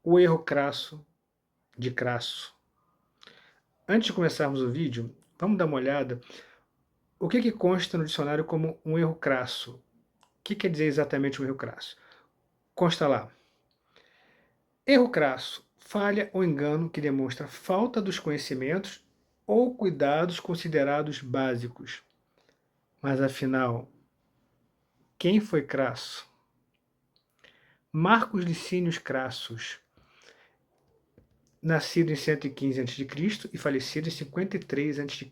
O erro crasso de Crasso. Antes de começarmos o vídeo, vamos dar uma olhada o que consta no dicionário como um erro crasso. O que quer dizer exatamente um erro crasso? Consta lá: erro crasso, falha ou engano que demonstra falta dos conhecimentos ou cuidados considerados básicos. Mas afinal, quem foi Crasso? Marcos Licínios Crassus, nascido em 115 a.C. e falecido em 53 a.C.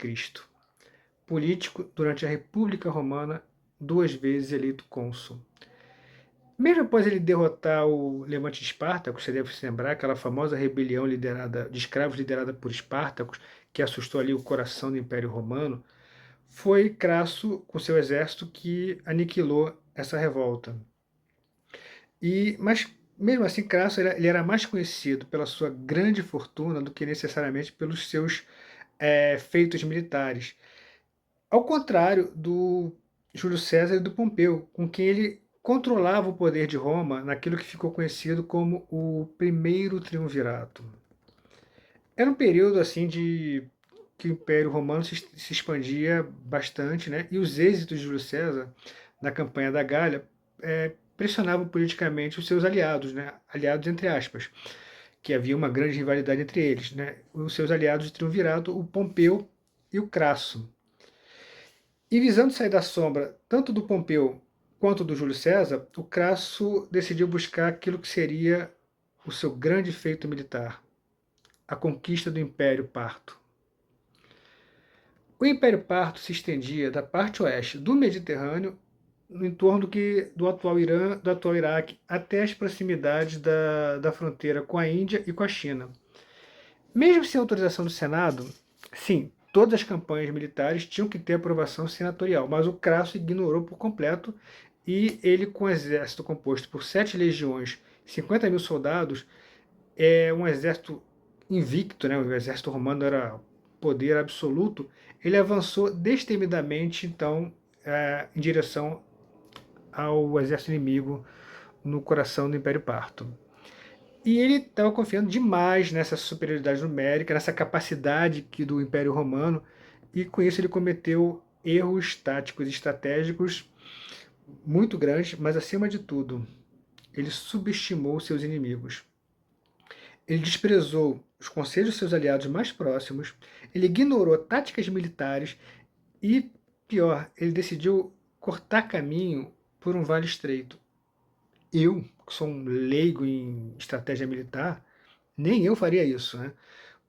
Político durante a República Romana, 2 vezes eleito cônsul. Mesmo após ele derrotar o Levante de Espartaco, você deve se lembrar, aquela famosa rebelião de escravos liderada por Espartacos, que assustou ali o coração do Império Romano, foi Crasso, com seu exército, que aniquilou essa revolta. Mas, mesmo assim, Crasso ele era mais conhecido pela sua grande fortuna do que necessariamente pelos seus feitos militares. Ao contrário do Júlio César e do Pompeu, com quem ele controlava o poder de Roma naquilo que ficou conhecido como o primeiro triunvirato. Era um período assim de que o Império Romano se expandia bastante, né? E os êxitos de Júlio César na campanha da Gália pressionavam politicamente os seus aliados, né? Aliados entre aspas, que havia uma grande rivalidade entre eles, né? Os seus aliados de triunvirato, o Pompeu e o Crasso. E visando sair da sombra tanto do Pompeu quanto do Júlio César, o Crasso decidiu buscar aquilo que seria o seu grande feito militar, a conquista do Império Parto. O Império Parto se estendia da parte oeste do Mediterrâneo, no entorno do atual Irã, do atual Iraque, até as proximidades da fronteira com a Índia e com a China. Mesmo sem autorização do Senado, sim, todas as campanhas militares tinham que ter aprovação senatorial, mas o Crasso ignorou por completo e ele, com um exército composto por 7 legiões, 50 mil soldados, um exército invicto, né? O exército romano era poder absoluto, ele avançou destemidamente, então, em direção ao exército inimigo no coração do Império Parto. E ele estava confiando demais nessa superioridade numérica, nessa capacidade do Império Romano, e com isso ele cometeu erros táticos e estratégicos muito grandes, mas acima de tudo, ele subestimou seus inimigos. Ele desprezou os conselhos de seus aliados mais próximos, ele ignorou táticas militares e, pior, ele decidiu cortar caminho por um vale estreito. Eu, que sou um leigo em estratégia militar, nem eu faria isso, né?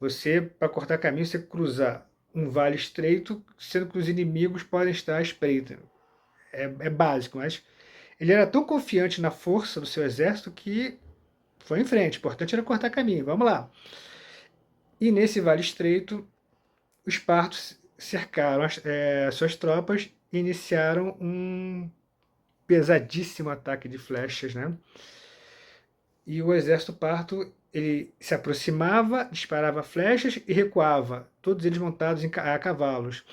Você, para cortar caminho, você cruzar um vale estreito, sendo que os inimigos podem estar à espreita. É básico, mas ele era tão confiante na força do seu exército que foi em frente. O importante era cortar caminho. Vamos lá. E nesse vale estreito, os partos cercaram suas tropas e iniciaram um pesadíssimo ataque de flechas, né? E o exército parto ele se aproximava, disparava flechas e recuava, todos eles montados a cavalos.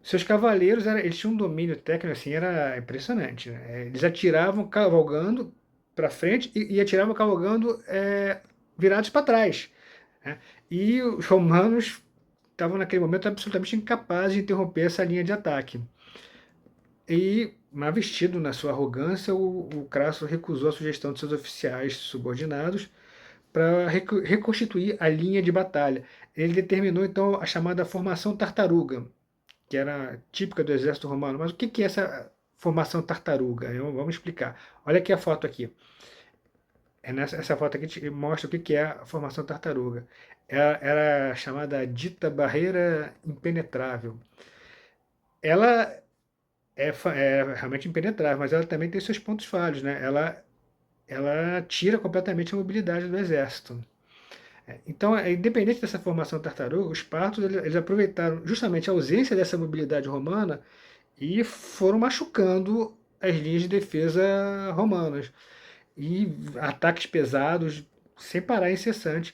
Seus cavaleiros eles tinham um domínio técnico assim, era impressionante, né? Eles atiravam cavalgando para frente e atiravam cavalgando virados para trás, né? E os romanos estavam naquele momento absolutamente incapazes de interromper essa linha de ataque. E, mas vestido na sua arrogância, o Crasso recusou a sugestão de seus oficiais subordinados para reconstituir a linha de batalha. Ele determinou então a chamada formação tartaruga, que era típica do exército romano. Mas o que é essa formação tartaruga? Vamos explicar. Olha aqui a foto aqui. Essa foto aqui mostra o que é a formação tartaruga. Ela era chamada dita barreira impenetrável. Ela é realmente impenetrável, mas ela também tem seus pontos falhos, né? Ela tira completamente a mobilidade do exército. Então, independente dessa formação tartaruga, os partos eles aproveitaram justamente a ausência dessa mobilidade romana e foram machucando as linhas de defesa romanas. E ataques pesados, sem parar, incessante.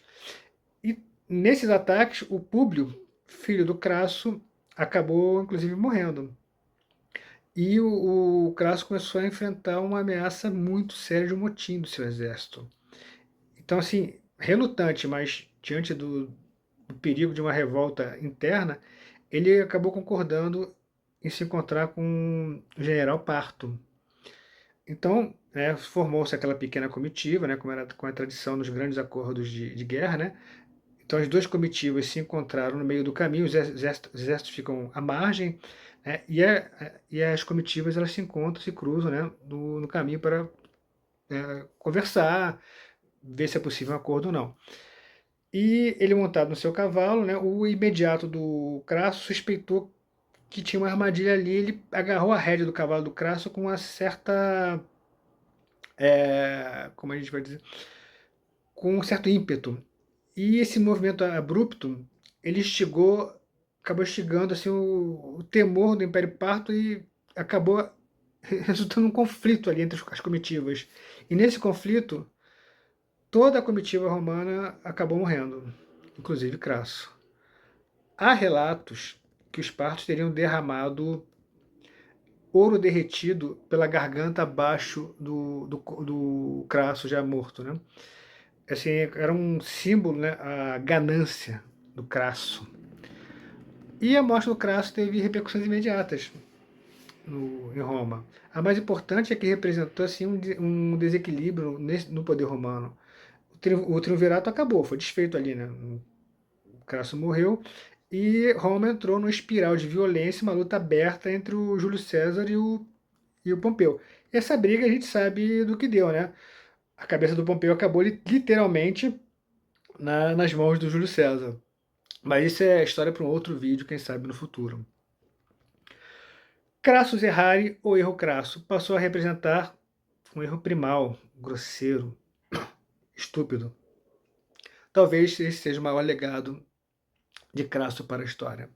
E nesses ataques, o Públio, filho do Crasso, acabou inclusive morrendo. E Crasso começou a enfrentar uma ameaça muito séria de um motim do seu exército. Então, assim, relutante, mas diante do perigo de uma revolta interna, ele acabou concordando em se encontrar com o general Parto. Então, formou-se aquela pequena comitiva, né, como era com a tradição nos grandes acordos de guerra, né? Então as duas comitivas se encontraram no meio do caminho, os exércitos ficam à margem, né, e as comitivas elas se encontram, se cruzam, né, no caminho para conversar, ver se é possível um acordo ou não. E ele montado no seu cavalo, né, o imediato do Crasso suspeitou que tinha uma armadilha ali, ele agarrou a rédea do cavalo do Crasso com uma certa, como a gente vai dizer, com um certo ímpeto. E esse movimento abrupto, ele acabou instigando assim, o temor do Império Parto e acabou resultando um conflito ali entre as comitivas. E nesse conflito, toda a comitiva romana acabou morrendo, inclusive Crasso. Há relatos que os partos teriam derramado ouro derretido pela garganta abaixo do Crasso já morto, né? Assim, era um símbolo, né, a ganância do Crasso. E a morte do Crasso teve repercussões imediatas em Roma. A mais importante é que representou assim, um desequilíbrio no poder romano. O triunvirato acabou, foi desfeito ali, né? O Crasso morreu e Roma entrou numa espiral de violência, uma luta aberta entre o Júlio César e o Pompeu. E essa briga a gente sabe do que deu, né? A cabeça do Pompeu acabou literalmente nas mãos do Júlio César. Mas isso é história para um outro vídeo, quem sabe no futuro. Crassus errare, ou erro crasso, passou a representar um erro primal, grosseiro, estúpido. Talvez esse seja o maior legado de Crasso para a história.